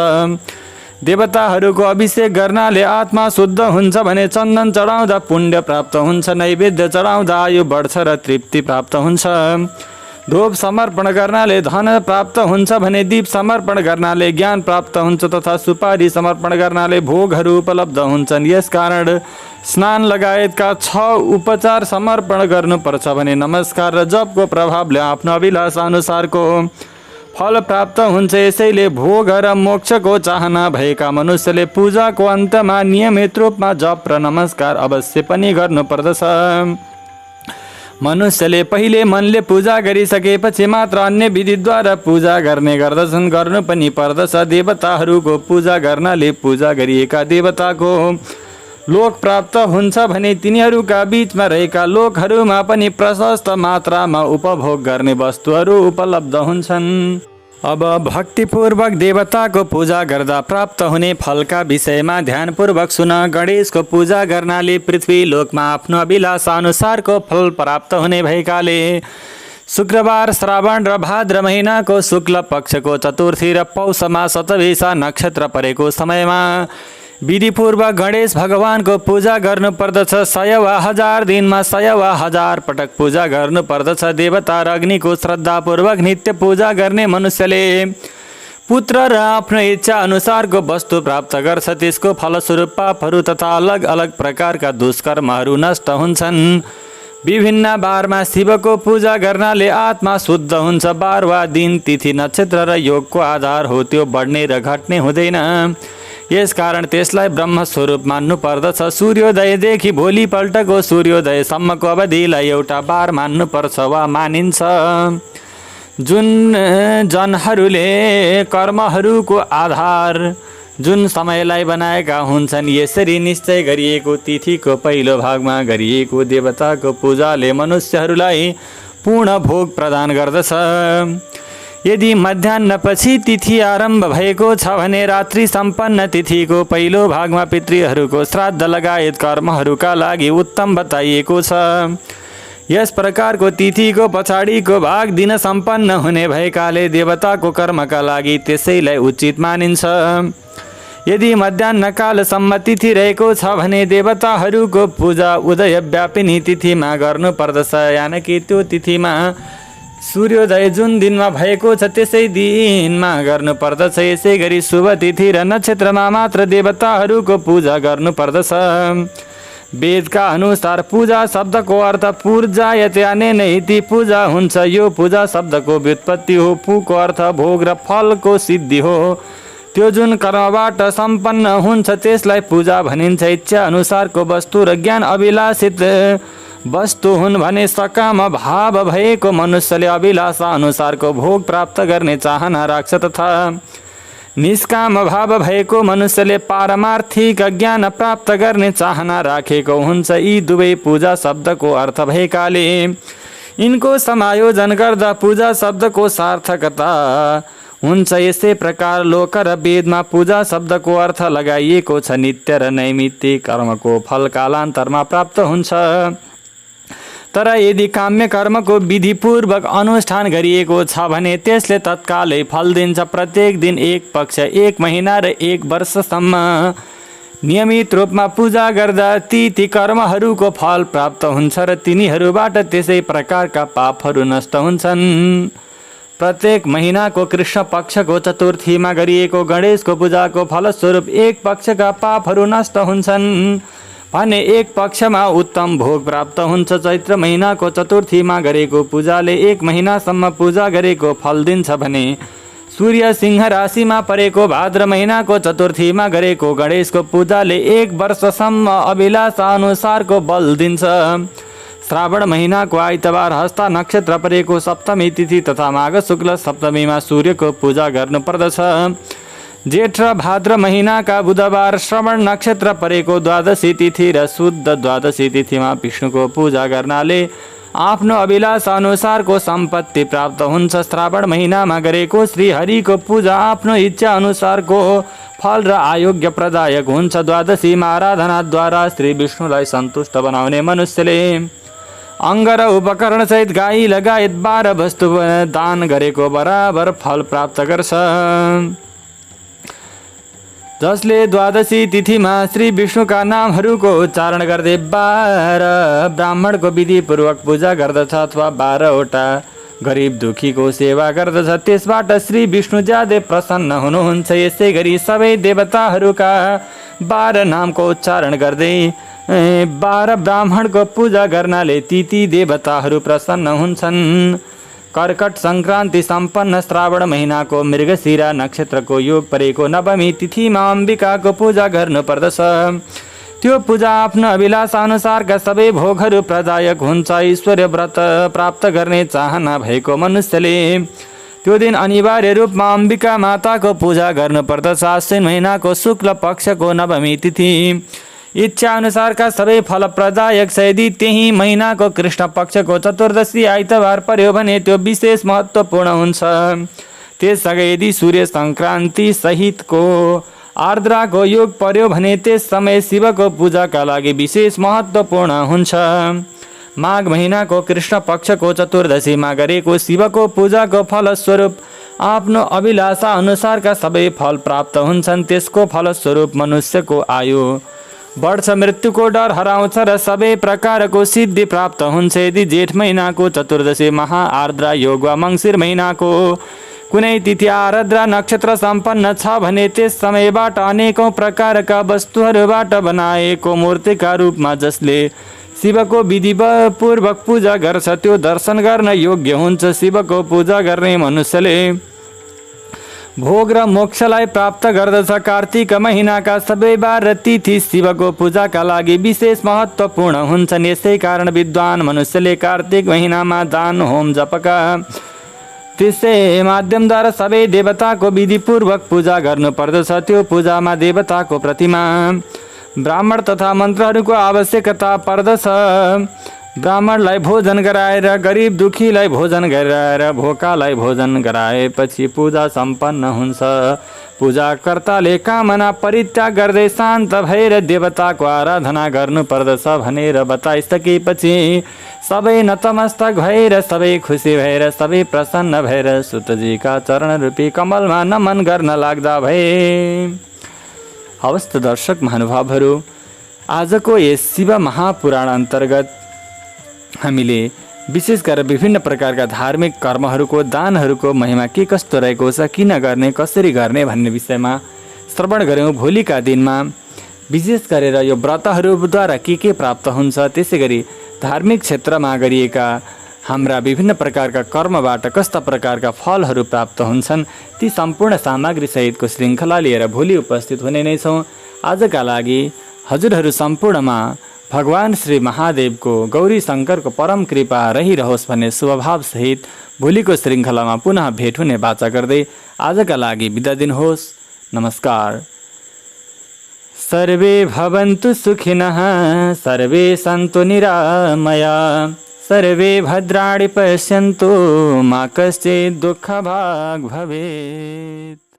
देवताहरूको अभिषेक गर्नाले आत्मा शुद्ध हुन्छ भने चन्दन चढाउँदा पुण्य प्राप्त हुन्छ। नैवेद्य चढाउँदा आयु बढ्छ र तृप्ति प्राप्त हुन्छ। धूप समर्पण गर्नाले धन प्राप्त हुन्छ भने दीप समर्पण गर्नाले ज्ञान प्राप्त हुन्छ तथा सुपारी समर्पण गर्नाले भोगहरू उपलब्ध हुन्छन्। यसकारण स्नान लगायतका 6 उपचार समर्पण गर्नुपर्छ भने नमस्कार र जपको प्रभावले आफ्नो अभिलाषा अनुसारको फल प्राप्त हुन्छ। यसैले भोग र मोक्षको चाहना भएका मनुष्यले पूजाको अन्तमा नियमित रूपमा जप र नमस्कार अवश्य पनि गर्नुपर्दछ। मनुष्यले पहिले मनले पूजा गरिसकेपछि मात्र अन्य विधिद्वारा पूजा गर्ने गर्दछन्, गर्नु पनि पर्दछ। देवताहरूको पूजा गर्नाले पूजा गरिएका देवताको लोक प्राप्त हुन्छ भने तिनीहरूका बीचमा रहेका लोकहरूमा पनि प्रशस्त मात्रामा उपभोग गर्ने वस्तुहरू उपलब्ध हुन्छन्। अब भक्तिपूर्वक देवताको पूजा गर्दा प्राप्त हुने फलका विषयमा ध्यानपूर्वक सुन। गणेशको पूजा गर्नाले पृथ्वी लोकमा आफ्नो अभिलाषा अनुसारको फल प्राप्त हुने भएकाले शुक्रबार श्रावण र भाद्र महिनाको शुक्ल पक्षको चतुर्थी र पौषमा शतभिषा नक्षत्र परेको समयमा विधिपूर्वक गणेश भगवानको पूजा गर्नुपर्दछ। 100 वा 1000 दिनमा 100 वा 1000 पटक पूजा गर्नुपर्दछ। देवता र अग्निको श्रद्धापूर्वक नित्य पूजा गर्ने मनुष्यले पुत्र र आफ्नो इच्छा अनुसारको वस्तु प्राप्त गर्छ। त्यसको फलस्वरूप पापहरू तथा अलग अलग प्रकारका दुष्कर्महरू नष्ट हुन्छन्। विभिन्न बारमा शिवको पूजा गर्नाले आत्मा शुद्ध हुन्छ। बार वा दिन, तिथि, नक्षत्र र योगको आधार हो, त्यो बढ्ने र घट्ने हुँदैन। यसकारण त्यसलाई ब्रह्म स्वरूप मान्नु पर्दछ। सूर्योदयदेखि भोलिपल्टको सूर्योदयसम्मको अवधिलाई एउटा बार मान्नुपर्छ वा मानिन्छ। जुन जनहरूले कर्महरूको आधार जुन समयलाई बनाएका हुन्छन्, यसरी निश्चय गरिएको तिथिको पहिलो भागमा गरिएको देवताको पूजाले मनुष्यहरूलाई पूर्ण भोग प्रदान गर्दछ। यदि मध्याह्नपछि तिथि आरम्भ भएको छ भने रात्रि सम्पन्न तिथिको पहिलो भागमा पितृहरूको श्राद्ध लगायत कर्महरूका लागि उत्तम बताइएको छ। यस प्रकारको तिथिको पछाडिको भाग दिन सम्पन्न हुने भएकाले देवताको कर्मका लागि त्यसैलाई उचित मानिन्छ। यदि मध्याह्नकालसम्म तिथि रहेको छ भने देवताहरूको पूजा उदय व्यापिनी तिथिमा गर्नुपर्दछ, यानि त्यो तिथिमा सूर्योदय जुन दिनमा भएको छ त्यसै दिनमा गर्नुपर्दछ। यसै गरी शुभ तिथि र नक्षत्रमा मात्र देवताहरूको पूजा गर्नुपर्दछ। वेदका अनुसार पूजा शब्दको अर्थ पूर्जायते अनेन इति पूजा हुन्छ। यो पूजा शब्दको व्युत्पत्ति हो। पुको अर्थ भोग र फलको सिद्धि हो। त्यो जुन कर्मबाट सम्पन्न हुन्छ त्यसलाई पूजा भनिन्छ। इच्छा अनुसारको वस्तु र ज्ञान अभिलाषित वस्तु हुन् भने सकाम भाव भएको मनुष्यले अभिलाषा अनुसारको भोग प्राप्त गर्ने चाहना राख्छ तथा निष्काम भाव भएको मनुष्यले पारमार्थिक ज्ञान प्राप्त गर्ने चाहना राखेको हुन्छ। यी दुवै पूजा शब्दको अर्थ भएकाले यिनको समायोजन गर्दा पूजा शब्दको सार्थकता हुन्छ। यसै प्रकार लोक र वेदमा पूजा शब्दको अर्थ लगाइएको छ। नित्य र नैमित्तिक कर्मको फल कालान्तरमा प्राप्त हुन्छ। तर यदि काम्य कर्मको विधिपूर्वक अनुष्ठान गरिएको छ भने त्यसले तत्कालै फल दिन्छ। प्रत्येक दिन एक पक्ष, 1 महिना र 1 वर्षसम्म नियमित रूपमा पूजा गर्दा ती कर्महरूको फल प्राप्त हुन्छ र तिनीहरूबाट त्यसै प्रकारका पापहरू नष्ट हुन्छन्। प्रत्येक महीनाको कृष्ण पक्षको चतुर्थीमा गरिएको गणेशको पूजाको फलस्वरूप एक पक्षका पापहरू नष्ट हुन्छन् भने एक पक्षमा उत्तम भोग प्राप्त हुन्छ। चैत्र महीनाको चतुर्थीमा गरेको पूजाले एक महिनासम्म पूजा गरेको फल दिन्छ भने सूर्य सिंह राशिमा परेको भाद्र महीनाको चतुर्थीमा गरेको गणेशको पूजाले एक वर्षसम्म अभिलाषा अनुसारको बल दिन्छ। श्रावण महीनाको आइतबार हस्ता नक्षत्र परेको सप्तमी तिथि तथा माघ शुक्ल सप्तमीमा सूर्यको पूजा गर्नुपर्दछ। जेठ र भाद्र महीनाका बुधबार श्रवण नक्षत्र परेको द्वादशी तिथि र शुद्ध द्वादशी तिथिमा विष्णुको पूजा गर्नाले आफ्नो अभिलाषा अनुसारको सम्पत्ति प्राप्त हुन्छ। श्रावण महीनामा गरेको श्री हरिको पूजा आफ्नो इच्छा अनुसारको फल र आयोग्य प्रदायक हुन्छ। द्वादशीमा आराधनाद्वारा श्री विष्णुलाई सन्तुष्ट बनाउने मनुष्यले अङ्ग र उपकरण सहित गाई लगायत 12 वस्तु दान गरेको बराबर फल प्राप्त गर्छ। जसले द्वादशी तिथिमा श्री विष्णुका नामहरूको उच्चारण गर्दै 12 ब्राह्मणको विधिपूर्वक पूजा गर्दछ अथवा 12 वटा गरिब दुखीको सेवा गर्दछ, त्यसबाट श्री विष्णु ज्यादै प्रसन्न हुनुहुन्छ। यसै गरी सबै देवताहरूका 12 नामको उच्चारण गर्दै 12 ब्राह्मणको पूजा गर्नाले ती देवताहरू प्रसन्न हुन्छन्। कर्कट सङ्क्रान्ति सम्पन्न श्रावण महिनाको मृगशिरा नक्षत्रको योग परेको नवमी तिथिमा अम्बिकाको पूजा गर्नुपर्दछ। त्यो पूजा आफ्नो अभिलाषा अनुसारका सबै भोगहरू प्रदायक हुन्छ। ईश्वरीय व्रत प्राप्त गर्ने चाहना भएको मनुष्यले त्यो दिन अनिवार्य रूपमा अम्बिका माताको पूजा गर्नुपर्दछ। आश्विन महिनाको शुक्ल पक्षको नवमी तिथि इच्छा अनुसारका सबै फल प्रदायक छ। यदि त्यही महिनाको कृष्ण पक्षको चतुर्दशी आइतबार पर्यो भने त्यो विशेष महत्त्वपूर्ण हुन्छ। त्यससँगै यदि सूर्य सङ्क्रान्ति सहितको आर्द्राको योग पर्यो भने त्यस समय शिवको पूजाका लागि विशेष महत्त्वपूर्ण हुन्छ। माघ महिनाको कृष्ण पक्षको चतुर्दशीमा गरेको शिवको पूजाको फलस्वरूप आफ्नो अभिलाषा अनुसारका सबै फल प्राप्त हुन्छन्। त्यसको फलस्वरूप मनुष्यको आयु बढ्छ, मृत्युको डर हराउँछ र सबै प्रकारको सिद्धि प्राप्त हुन्छ। यदि जेठ महिनाको चतुर्दशी महाआर्द्रा योग वा मङ्सिर महिनाको कुनै तिथि आर्द्रा नक्षत्र सम्पन्न छ भने त्यस समयबाट अनेकौं प्रकारका वस्तुहरूबाट बनाएको मूर्तिका रूपमा जसले शिवको विधिपूर्वक पूजा गर्छ त्यो दर्शन गर्न योग्य हुन्छ। शिवको पूजा गर्ने मनुष्यले भोग र मोक्षलाई प्राप्त गर्दछ। कार्तिक महिनाका सबै बार र तिथि शिवको पूजाका लागि विशेष महत्त्वपूर्ण हुन्छन्। यसै कारण विद्वान मनुष्यले कार्तिक महिनामा दान होम जपका त्यसै माध्यमद्वारा सबै देवताको विधिपूर्वक पूजा गर्नुपर्दछ। त्यो पूजामा देवताको प्रतिमा, ब्राह्मण तथा मन्त्रहरूको आवश्यकता पर्दछ। ब्राह्मणलाई भोजन गराएर, गरिब दुखीलाई भोजन गराएर, भोकालाई भोजन गराएपछि पूजा सम्पन्न हुन्छ। पूजाकर्ताले कामना परित्याग गर्दै शान्त भएर देवताको आराधना गर्नुपर्दछ भनेर बताइसकेपछि सबै नतमस्तक भएर, सबै खुसी भएर, सबै प्रसन्न भएर सुतजीका चरण रूपी कमलमा नमन गर्न लाग्दा भए। हवस् त दर्शक महानुभावहरू, आजको यस शिव महापुराण अन्तर्गत हामीले विशेष गरेर विभिन्न प्रकारका धार्मिक कर्महरूको, दानहरूको महिमा के कस्तो रहेको छ, किन गर्ने, कसरी गर्ने भन्ने विषयमा श्रवण गऱ्यौँ। भोलिका दिनमा विशेष गरेर यो व्रतहरूद्वारा के प्राप्त हुन्छ, त्यसै गरी धार्मिक क्षेत्रमा गरिएका हाम्रा विभिन्न प्रकारका कर्मबाट कस्ता प्रकारका फलहरू प्राप्त हुन्छन्, ती सम्पूर्ण सामग्री सहितको श्रृङ्खला लिएर भोलि उपस्थित हुने नै छौँ। आजका लागि हजुरहरू सम्पूर्णमा भगवान श्री महादेवको, गौरी शङ्करको परम कृपा रहिरहोस् भन्ने शुभभाव सहित भोलिको श्रृङ्खलामा पुनः भेट हुने बाचा गर्दै आजका लागि बिदा दिनुहोस्। नमस्कार। सर्वे भवन्तु सुखिनः, सर्वे सन्तु निरामयाः, सर्वे भद्राणि पश्यन्तु मा कश्चित् दुःखभाग् भवेत्।